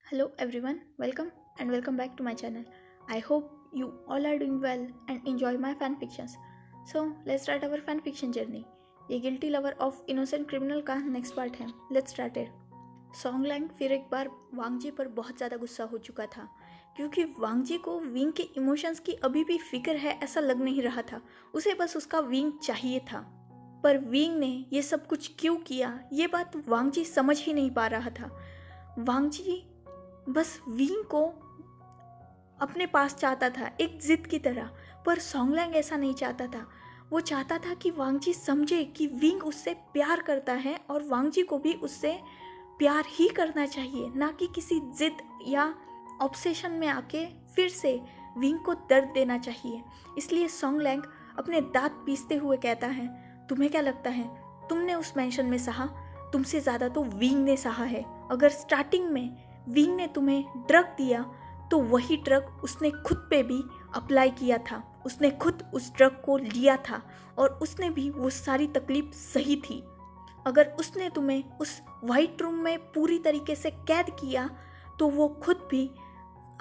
Hello everyone, welcome and welcome back to my channel. I hope you all are doing well and enjoy my fan fictions. So let's start our fan fiction journey. ये guilty lover of innocent criminal का next part है. Let's start it. सॉन्गलैंग फिर एक बार वांगजी पर बहुत ज़्यादा गुस्सा हो चुका था क्योंकि वांगजी को विंग के इमोशंस की अभी भी फिक्र है ऐसा लग नहीं रहा था. उसे बस उसका विंग चाहिए था. पर विंग ने ये सब कुछ क्यों किया ये बात वांगजी समझ ही नहीं पा रहा था. वांगजी बस विंग को अपने पास चाहता था एक जिद की तरह. पर सॉन्गलैंग ऐसा नहीं चाहता था. वो चाहता था कि वांगजी समझे कि विंग उससे प्यार करता है और वांगजी को भी उससे प्यार ही करना चाहिए, ना कि किसी जिद या ऑब्सेशन में आके फिर से विंग को दर्द देना चाहिए. इसलिए सॉन्गलैंग अपने दांत पीसते हुए कहता है, तुम्हें क्या लगता है तुमने उस मेंशन में सहा? तुमसे ज़्यादा तो विंग ने सहा है. अगर स्टार्टिंग में विंग ने तुम्हें ड्रग दिया तो वही ड्रग उसने खुद पे भी अप्लाई किया था. उसने खुद उस ड्रग को लिया था और उसने भी वो सारी तकलीफ सही थी. अगर उसने तुम्हें उस वाइट रूम में पूरी तरीके से कैद किया तो वो खुद भी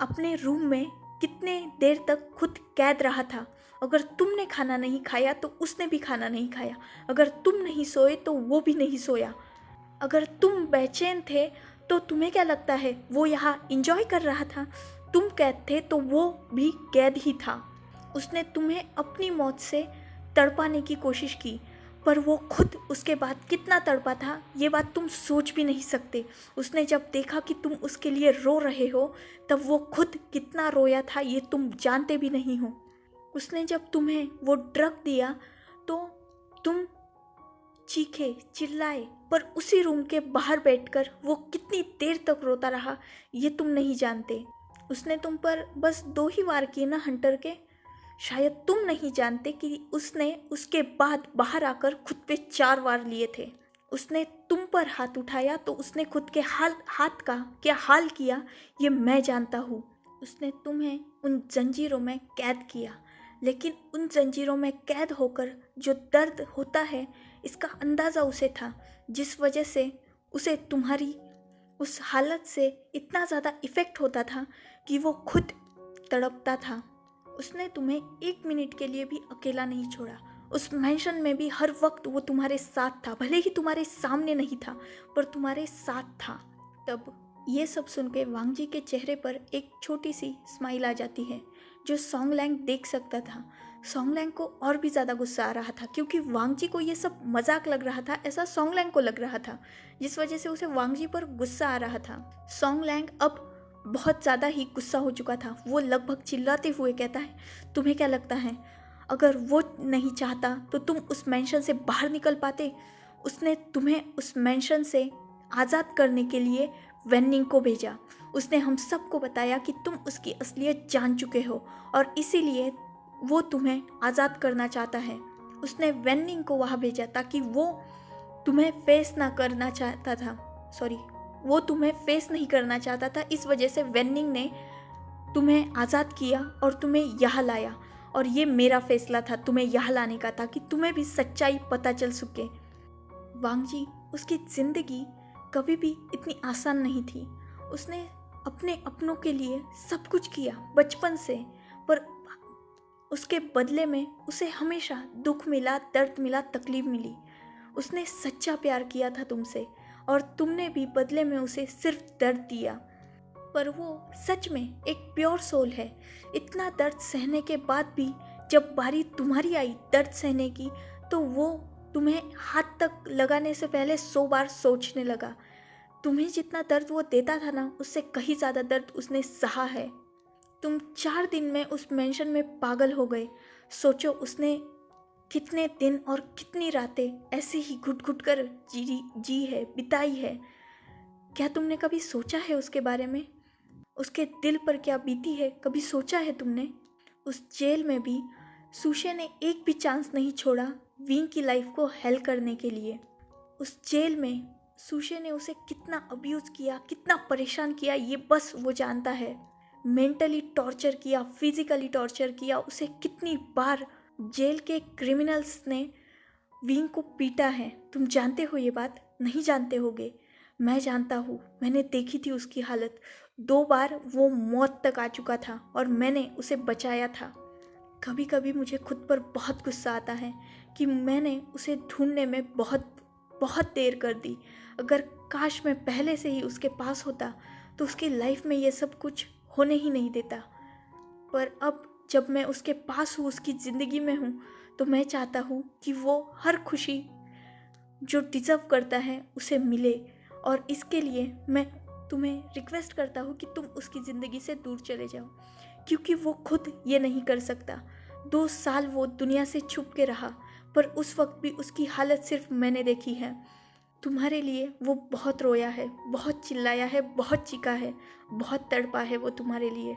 अपने रूम में कितने देर तक खुद कैद रहा था. अगर तुमने खाना नहीं खाया तो उसने भी खाना नहीं खाया. अगर तुम नहीं सोए तो वो भी नहीं सोया. अगर तुम बेचैन थे तो तुम्हें क्या लगता है वो यहाँ इंजॉय कर रहा था? तुम कैद थे तो वो भी कैद ही था. उसने तुम्हें अपनी मौत से तड़पाने की कोशिश की पर वो खुद उसके बाद कितना तड़पा था ये बात तुम सोच भी नहीं सकते. उसने जब देखा कि तुम उसके लिए रो रहे हो तब वो खुद कितना रोया था ये तुम जानते भी नहीं हो. उसने जब तुम्हें वो ड्रग दिया तो तुम चीखे चिल्लाए पर उसी रूम के बाहर बैठकर वो कितनी देर तक रोता रहा ये तुम नहीं जानते. उसने तुम पर बस 2 ही वार किए ना हंटर के. शायद तुम नहीं जानते कि उसने उसके बाद बाहर आकर खुद पे 4 वार लिए थे. उसने तुम पर हाथ उठाया तो उसने खुद के हाथ का क्या हाल किया ये मैं जानता हूँ. उसने तुम्हें उन जंजीरों में कैद किया लेकिन उन जंजीरों में कैद होकर जो दर्द होता है इसका अंदाज़ा उसे था, जिस वजह से उसे तुम्हारी उस हालत से इतना ज़्यादा इफ़ेक्ट होता था कि वो खुद तड़पता था. उसने तुम्हें 1 मिनट के लिए भी अकेला नहीं छोड़ा. उस मेंशन में भी हर वक्त वो तुम्हारे साथ था. भले ही तुम्हारे सामने नहीं था पर तुम्हारे साथ था. तब ये सब सुन के वांगजी के चेहरे पर एक छोटी सी स्माइल आ जाती है जो सॉन्गलैंग देख सकता था. सॉन्गलैंग को और भी ज़्यादा गुस्सा आ रहा था क्योंकि वांगजी को ये सब मजाक लग रहा था ऐसा सॉन्गलैंग को लग रहा था, जिस वजह से उसे वांगजी पर गुस्सा आ रहा था. सॉन्गलैंग अब बहुत ज़्यादा ही गुस्सा हो चुका था. वो लगभग चिल्लाते हुए कहता है, तुम्हें क्या लगता है अगर वो नहीं चाहता तो तुम उस मेंशन से बाहर निकल पाते? उसने तुम्हें उस मेंशन से आज़ाद करने के लिए वेन्निंग को भेजा. उसने हम सबको बताया कि तुम उसकी असलियत जान चुके हो और इसीलिए वो तुम्हें आज़ाद करना चाहता है. उसने वेन्निंग को वहाँ भेजा ताकि वो तुम्हें फेस ना करना चाहता था. सॉरी, वो तुम्हें फेस नहीं करना चाहता था. इस वजह से वेन्निंग ने तुम्हें आज़ाद किया और तुम्हें यहाँ लाया. और ये मेरा फैसला था तुम्हें यहाँ लाने का ताकि तुम्हें भी सच्चाई पता चल सके. वांगजी, उसकी ज़िंदगी कभी भी इतनी आसान नहीं थी. उसने अपने अपनों के लिए सब कुछ किया बचपन से, पर उसके बदले में उसे हमेशा दुख मिला, दर्द मिला, तकलीफ मिली. उसने सच्चा प्यार किया था तुमसे और तुमने भी बदले में उसे सिर्फ दर्द दिया. पर वो सच में एक प्योर सोल है. इतना दर्द सहने के बाद भी जब बारी तुम्हारी आई दर्द सहने की तो वो तुम्हें हाथ तक लगाने से पहले 100 बार सोचने लगा. तुम्हें जितना दर्द वो देता था ना उससे कहीं ज़्यादा दर्द उसने सहा है. तुम 4 दिन में उस मेंशन में पागल हो गए. सोचो उसने कितने दिन और कितनी रातें ऐसे ही घुट घुट कर जी है, बिताई है. क्या तुमने कभी सोचा है उसके बारे में? उसके दिल पर क्या बीती है कभी सोचा है तुमने? उस जेल में भी सुशे ने एक भी चांस नहीं छोड़ा विंग की लाइफ को हेल्प करने के लिए. उस जेल में सुशे ने उसे कितना अब्यूज़ किया, कितना परेशान किया ये बस वो जानता है. मेंटली टॉर्चर किया, फिजिकली टॉर्चर किया उसे. कितनी बार जेल के क्रिमिनल्स ने विंग को पीटा है. तुम जानते हो ये बात? नहीं जानते होगे. मैं जानता हूँ, मैंने देखी थी उसकी हालत। 2 बार वो मौत तक आ चुका था और मैंने उसे बचाया था। कभी कभी मुझे खुद पर बहुत गुस्सा आता है कि मैंने उसे ढूंढने में बहुत बहुत देर कर दी। अगर काश मैं पहले से ही उसके पास होता तो उसकी लाइफ में ये सब कुछ होने ही नहीं देता। पर अब जब मैं उसके पास हूँ, उसकी ज़िंदगी में हूँ, तो मैं चाहता हूँ कि वो हर खुशी जो डिज़र्व करता है उसे मिले। और इसके लिए मैं तुम्हें रिक्वेस्ट करता हूँ कि तुम उसकी ज़िंदगी से दूर चले जाओ, क्योंकि वो खुद ये नहीं कर सकता। 2 साल वो दुनिया से छुप के रहा, पर उस वक्त भी उसकी हालत सिर्फ मैंने देखी है। तुम्हारे लिए वो बहुत रोया है, बहुत चिल्लाया है, बहुत चीखा है, बहुत तड़पा है वो तुम्हारे लिए।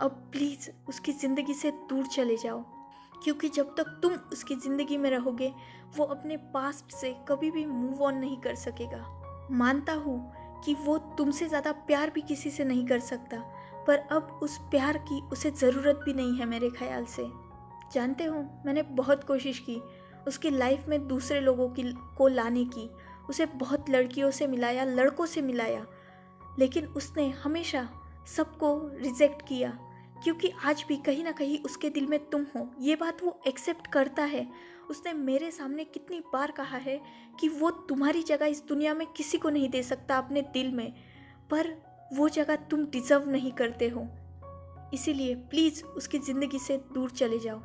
अब प्लीज़ उसकी ज़िंदगी से दूर चले जाओ, क्योंकि जब तक तुम उसकी ज़िंदगी में रहोगे वो अपने पास्ट से कभी भी मूव ऑन नहीं कर सकेगा। मानता हूँ कि वो तुमसे ज़्यादा प्यार भी किसी से नहीं कर सकता, पर अब उस प्यार की उसे ज़रूरत भी नहीं है मेरे ख्याल से। जानते हो, मैंने बहुत कोशिश की उसकी लाइफ में दूसरे लोगों को लाने की। उसे बहुत लड़कियों से मिलाया, लड़कों से मिलाया, लेकिन उसने हमेशा सबको रिजेक्ट किया, क्योंकि आज भी कहीं ना कहीं उसके दिल में तुम हो, ये बात वो एक्सेप्ट करता है। उसने मेरे सामने कितनी बार कहा है कि वो तुम्हारी जगह इस दुनिया में किसी को नहीं दे सकता अपने दिल में, पर वो जगह तुम डिज़र्व नहीं करते हो। इसीलिए प्लीज़ उसकी ज़िंदगी से दूर चले जाओ।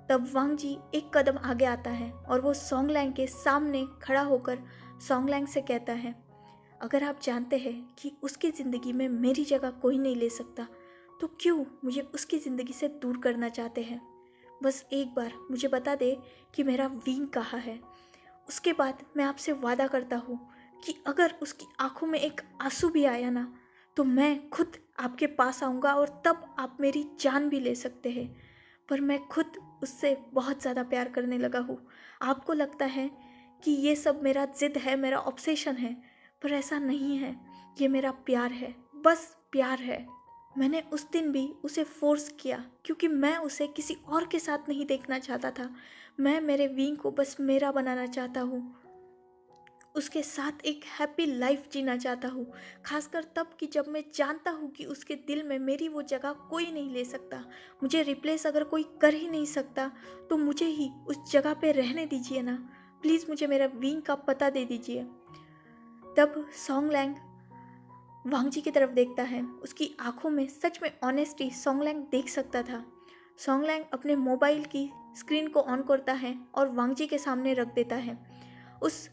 तब वांग जी एक कदम आगे आता है और वो सोंगलैंग के सामने खड़ा होकर सोंगलैंग से कहता है, अगर आप जानते हैं कि उसकी ज़िंदगी में मेरी जगह कोई नहीं ले सकता, तो क्यों मुझे उसकी ज़िंदगी से दूर करना चाहते हैं? बस एक बार मुझे बता दे कि मेरा विंग कहाँ है। उसके बाद मैं आपसे वादा करता हूँ कि अगर उसकी आंखों में एक आंसू भी आया ना, तो मैं खुद आपके पास आऊँगा और तब आप मेरी जान भी ले सकते हैं। पर मैं खुद उससे बहुत ज़्यादा प्यार करने लगा हूँ। आपको लगता है कि ये सब मेरा ज़िद है, मेरा ऑब्सेशन है, पर ऐसा नहीं है। ये मेरा प्यार है, बस प्यार है। मैंने उस दिन भी उसे फोर्स किया, क्योंकि मैं उसे किसी और के साथ नहीं देखना चाहता था। मैं मेरे विंग को बस मेरा बनाना चाहता हूँ, उसके साथ एक हैप्पी लाइफ जीना चाहता हूँ। खासकर तब कि जब मैं जानता हूँ कि उसके दिल में मेरी वो जगह कोई नहीं ले सकता। मुझे रिप्लेस अगर कोई कर ही नहीं सकता, तो मुझे ही उस जगह पे रहने दीजिए ना। प्लीज़ मुझे मेरा विंग का पता दे दीजिए। तब सोंगलैंग वांग जी की तरफ देखता है। उसकी आंखों में सच में ऑनेस्टी सोंगलैंग देख सकता था। सोंगलैंग अपने मोबाइल की स्क्रीन को ऑन करता है और वांग जी के सामने रख देता है। उस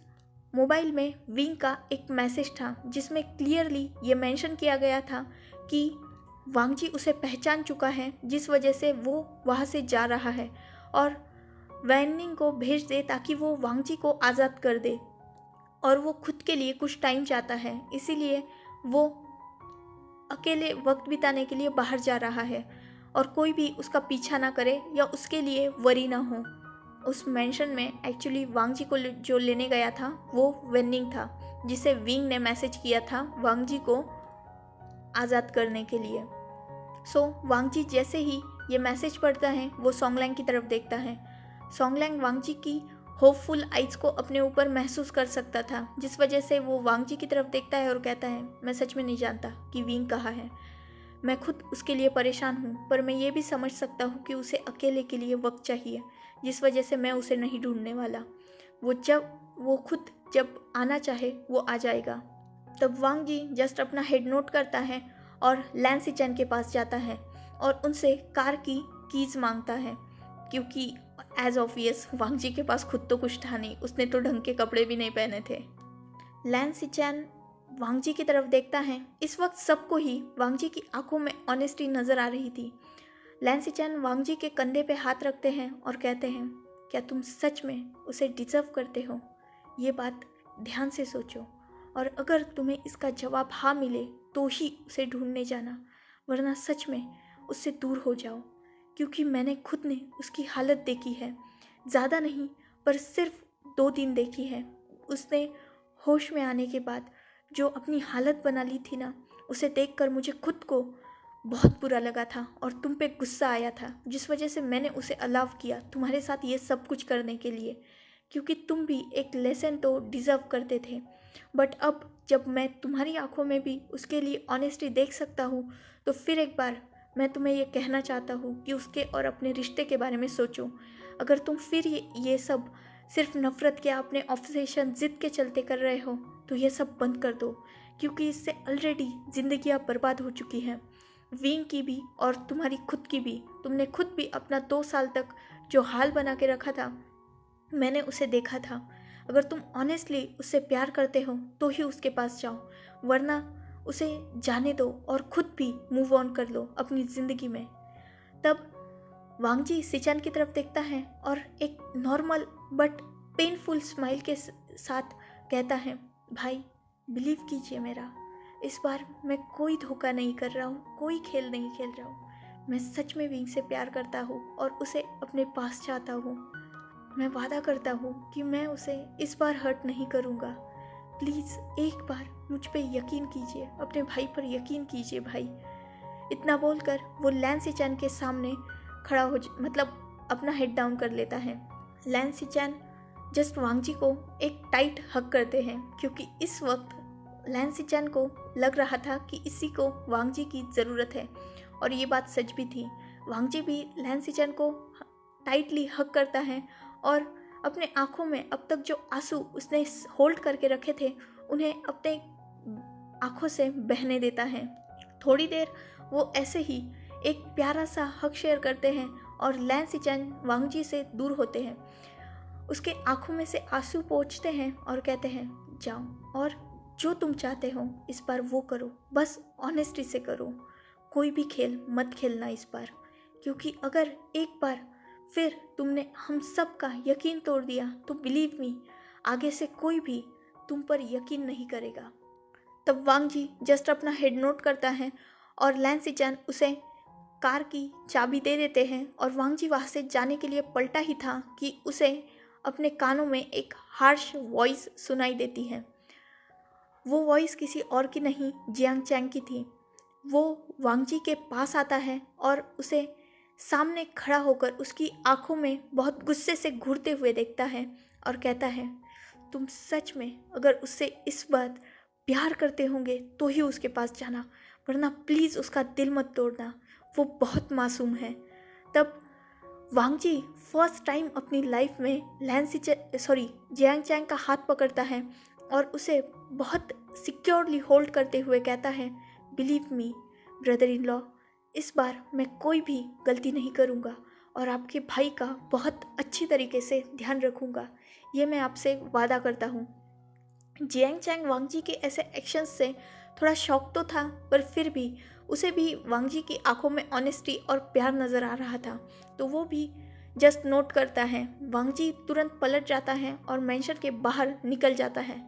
मोबाइल में विंग का एक मैसेज था, जिसमें क्लियरली ये मेंशन किया गया था कि वांग जी उसे पहचान चुका है, जिस वजह से वो वहाँ से जा रहा है, और वैनिंग को भेज दे ताकि वो वांग जी को आज़ाद कर दे। और वो खुद के लिए कुछ टाइम चाहता है, इसीलिए वो अकेले वक्त बिताने के लिए बाहर जा रहा है, और कोई भी उसका पीछा ना करे या उसके लिए वरी ना हो। उस मेंशन में एक्चुअली वांग जी को जो लेने गया था वो वेनिंग था, जिसे विंग ने मैसेज किया था वांग जी को आज़ाद करने के लिए। वांग जी जैसे ही ये मैसेज पढ़ता है, वो सोंगलैंग की तरफ देखता है। सोंगलैंग वांग जी की होपफुल आइज को अपने ऊपर महसूस कर सकता था, जिस वजह से वो वांग जी की तरफ देखता है और कहता है, मैं सच में नहीं जानता कि विंग कहाँ है। मैं खुद उसके लिए परेशान हूँ, पर मैं ये भी समझ सकता हूँ कि उसे अकेले के लिए वक्त चाहिए, जिस वजह से मैं उसे नहीं ढूंढने वाला। वो खुद जब आना चाहे वो आ जाएगा। तब वांग जी जस्ट अपना हेड नोट करता है और लैन सिचैन के पास जाता है और उनसे कार की कीज मांगता है, क्योंकि एज ऑब्वियस वांग जी के पास खुद तो कुछ था नहीं, उसने तो ढंग के कपड़े भी नहीं पहने थे। लैन सिचैन वांग जी की तरफ देखता है। इस वक्त सबको ही वांग जी की आंखों में ऑनेस्टी नजर आ रही थी। लैन सिचैन वांग जी के कंधे पे हाथ रखते हैं और कहते हैं, क्या तुम सच में उसे डिजर्व करते हो? ये बात ध्यान से सोचो, और अगर तुम्हें इसका जवाब हाँ मिले तो ही उसे ढूंढने जाना, वरना सच में उससे दूर हो जाओ, क्योंकि मैंने खुद ने उसकी हालत देखी है। ज़्यादा नहीं, पर सिर्फ 2 दिन देखी है। उसने होश में आने के बाद जो अपनी हालत बना ली थी ना, उसे देखकर मुझे खुद को बहुत बुरा लगा था और तुम पे गुस्सा आया था, जिस वजह से मैंने उसे अलाउ किया तुम्हारे साथ ये सब कुछ करने के लिए, क्योंकि तुम भी एक लेसन तो डिज़र्व करते थे। बट अब जब मैं तुम्हारी आंखों में भी उसके लिए ऑनेस्टी देख सकता हूँ, तो फिर एक बार मैं तुम्हें ये कहना चाहता हूँ कि उसके और अपने रिश्ते के बारे में सोचो। अगर तुम फिर ये सब सिर्फ नफ़रत के अपने ऑब्सेशन जिद के चलते कर रहे हो, तो ये सब बंद कर दो, क्योंकि इससे ऑलरेडी ज़िंदगियाँ बर्बाद हो चुकी हैं, विंग की भी और तुम्हारी खुद की भी। तुमने खुद भी अपना 2 साल तक जो हाल बना के रखा था, मैंने उसे देखा था। अगर तुम ऑनेस्टली उससे प्यार करते हो तो ही उसके पास जाओ, वरना उसे जाने दो और खुद भी मूव ऑन कर लो अपनी ज़िंदगी में। तब वांगजी सिचान की तरफ देखता है और एक नॉर्मल बट पेनफुल स्माइल के साथ कहता है, भाई बिलीव कीजिए मेरा, इस बार मैं कोई धोखा नहीं कर रहा हूँ, कोई खेल नहीं खेल रहा हूँ। मैं सच में विंग से प्यार करता हूँ और उसे अपने पास चाहता हूँ। मैं वादा करता हूँ कि मैं उसे इस बार हर्ट नहीं करूँगा। प्लीज़ एक बार मुझ पे यकीन कीजिए, अपने भाई पर यकीन कीजिए भाई। इतना बोलकर वो लैन सिचान के सामने खड़ा हो मतलब अपना हेड डाउन कर लेता है। लैन सिचान जस्ट वांगजी को एक टाइट हग करते हैं, क्योंकि इस वक्त लैन सिचान को लग रहा था कि इसी को वांगजी की ज़रूरत है, और ये बात सच भी थी। वांगजी भी लैन सिचान को टाइटली हग करता है और अपने आँखों में अब तक जो आंसू उसने होल्ड करके रखे थे उन्हें अपने आँखों से बहने देता है। थोड़ी देर वो ऐसे ही एक प्यारा सा हग शेयर करते हैं और लैन सिचान वांगजी से दूर होते हैं। उसके आँखों में से आंसू पोंछते हैं और कहते हैं, जाओ और जो तुम चाहते हो इस बार वो करो, बस ऑनेस्टी से करो, कोई भी खेल मत खेलना इस बार, क्योंकि अगर एक बार फिर तुमने हम सब का यकीन तोड़ दिया तो बिलीव मी, आगे से कोई भी तुम पर यकीन नहीं करेगा। तब वांगजी जस्ट अपना हेड नोट करता है और लैन सिचान उसे कार की चाबी दे देते हैं, और वांगजी वहाँ से जाने के लिए पलटा ही था कि उसे अपने कानों में एक हार्श वॉइस सुनाई देती है। वो वॉइस किसी और की नहीं, जियांग चैंग की थी। वो वांगजी के पास आता है और उसे सामने खड़ा होकर उसकी आंखों में बहुत गुस्से से घूरते हुए देखता है और कहता है, तुम सच में अगर उससे इस बात प्यार करते होंगे तो ही उसके पास जाना, वरना प्लीज़ उसका दिल मत तोड़ना, वो बहुत मासूम है। तब वांगजी फर्स्ट टाइम अपनी लाइफ में जियांग चैंग का हाथ पकड़ता है और उसे बहुत सिक्योरली होल्ड करते हुए कहता है, believe me brother in law, इस बार मैं कोई भी गलती नहीं करूँगा और आपके भाई का बहुत अच्छी तरीके से ध्यान रखूँगा, ये मैं आपसे वादा करता हूँ। जियांग चैंग वांगजी के ऐसे एक्शंस से थोड़ा शॉक तो था, पर फिर भी उसे भी वांगजी की आंखों में ऑनेस्टी और प्यार नज़र आ रहा था, तो वो भी जस्ट नोट करता है। वांगजी तुरंत पलट जाता है और मेंशन के बाहर निकल जाता है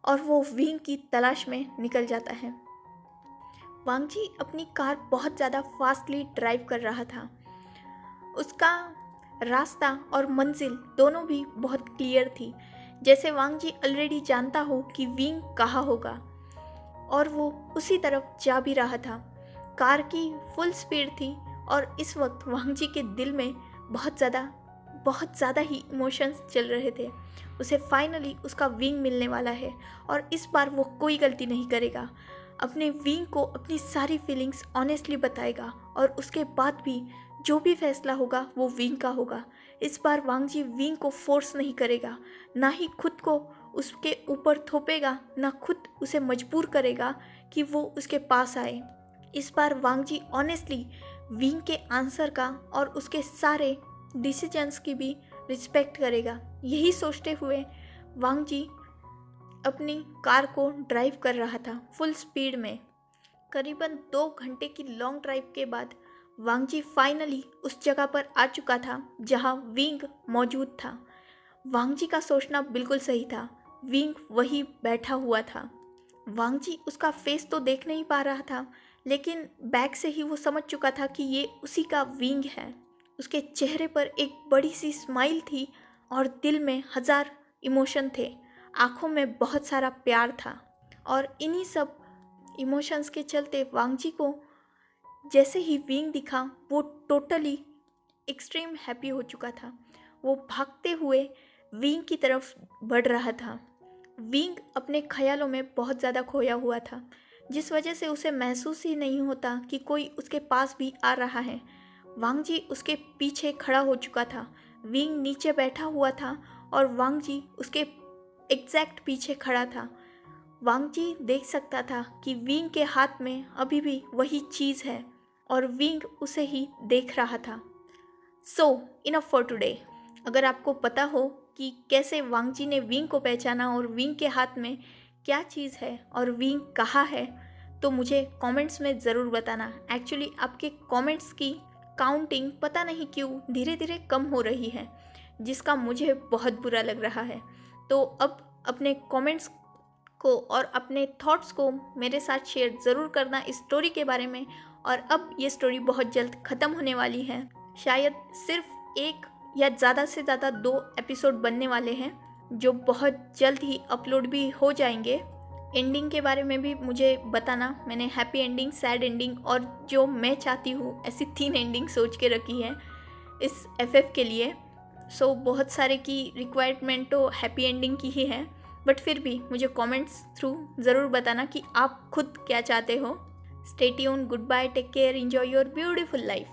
और वो विंग की तलाश में निकल जाता है। वांगजी अपनी कार बहुत ज़्यादा फास्टली ड्राइव कर रहा था। उसका रास्ता और मंजिल दोनों भी बहुत क्लियर थी, जैसे वांगजी ऑलरेडी जानता हो कि विंग कहाँ होगा, और वो उसी तरफ जा भी रहा था। कार की फुल स्पीड थी और इस वक्त वांगजी के दिल में बहुत ज़्यादा ही इमोशंस चल रहे थे। उसे फाइनली उसका विंग मिलने वाला है और इस बार वो कोई गलती नहीं करेगा, अपने विंग को अपनी सारी फीलिंग्स ऑनेस्टली बताएगा और उसके बाद भी जो भी फैसला होगा वो विंग का होगा। इस बार वांगजी विंग को फोर्स नहीं करेगा, ना ही खुद को उसके ऊपर थोपेगा, ना खुद उसे मजबूर करेगा कि वो उसके पास आए। इस बार वांगजी ऑनेस्टली विंग के आंसर का और उसके सारे डिसीजंस की भी रिस्पेक्ट करेगा। यही सोचते हुए वांगजी अपनी कार को ड्राइव कर रहा था फुल स्पीड में। करीबन 2 घंटे की लॉन्ग ड्राइव के बाद वांगजी फाइनली उस जगह पर आ चुका था जहां विंग मौजूद था। वांगजी का सोचना बिल्कुल सही था, विंग वही बैठा हुआ था। वांगजी उसका फेस तो देख नहीं पा रहा था, लेकिन बैक से ही वो समझ चुका था कि ये उसी का विंग है। उसके चेहरे पर एक बड़ी सी स्माइल थी और दिल में 1000 इमोशन थे, आँखों में बहुत सारा प्यार था, और इन्हीं सब इमोशंस के चलते वांगजी को जैसे ही विंग दिखा वो टोटली एक्सट्रीम हैप्पी हो चुका था। वो भागते हुए विंग की तरफ बढ़ रहा था। विंग अपने ख्यालों में बहुत ज़्यादा खोया हुआ था, जिस वजह से उसे महसूस ही नहीं होता कि कोई उसके पास भी आ रहा है। वांग जी उसके पीछे खड़ा हो चुका था। विंग नीचे बैठा हुआ था और वांग जी उसके एग्जैक्ट पीछे खड़ा था। वांग जी देख सकता था कि विंग के हाथ में अभी भी वही चीज़ है और विंग उसे ही देख रहा था। सो इनफ फॉर टुडे। अगर आपको पता हो कि कैसे वांग जी ने विंग को पहचाना और विंग के हाथ में क्या चीज़ है और विंग कहाँ है, तो मुझे कमेंट्स में ज़रूर बताना। एक्चुअली आपके कमेंट्स की काउंटिंग पता नहीं क्यों धीरे धीरे कम हो रही है, जिसका मुझे बहुत बुरा लग रहा है। तो अब अपने कमेंट्स को और अपने थॉट्स को मेरे साथ शेयर ज़रूर करना इस स्टोरी के बारे में। और अब ये स्टोरी बहुत जल्द ख़त्म होने वाली है। शायद सिर्फ एक या ज़्यादा से ज़्यादा 2 एपिसोड बनने वाले हैं, जो बहुत जल्द ही अपलोड भी हो जाएंगे। एंडिंग के बारे में भी मुझे बताना। मैंने हैप्पी एंडिंग, सैड एंडिंग और जो मैं चाहती हूँ ऐसी 3 एंडिंग सोच के रखी है इस एफएफ के लिए। सो बहुत सारे की रिक्वायरमेंट तो हैप्पी एंडिंग की ही है, बट फिर भी मुझे कमेंट्स थ्रू ज़रूर बताना कि आप खुद क्या चाहते हो। Stay tuned, good bye, take care, enjoy your beautiful life.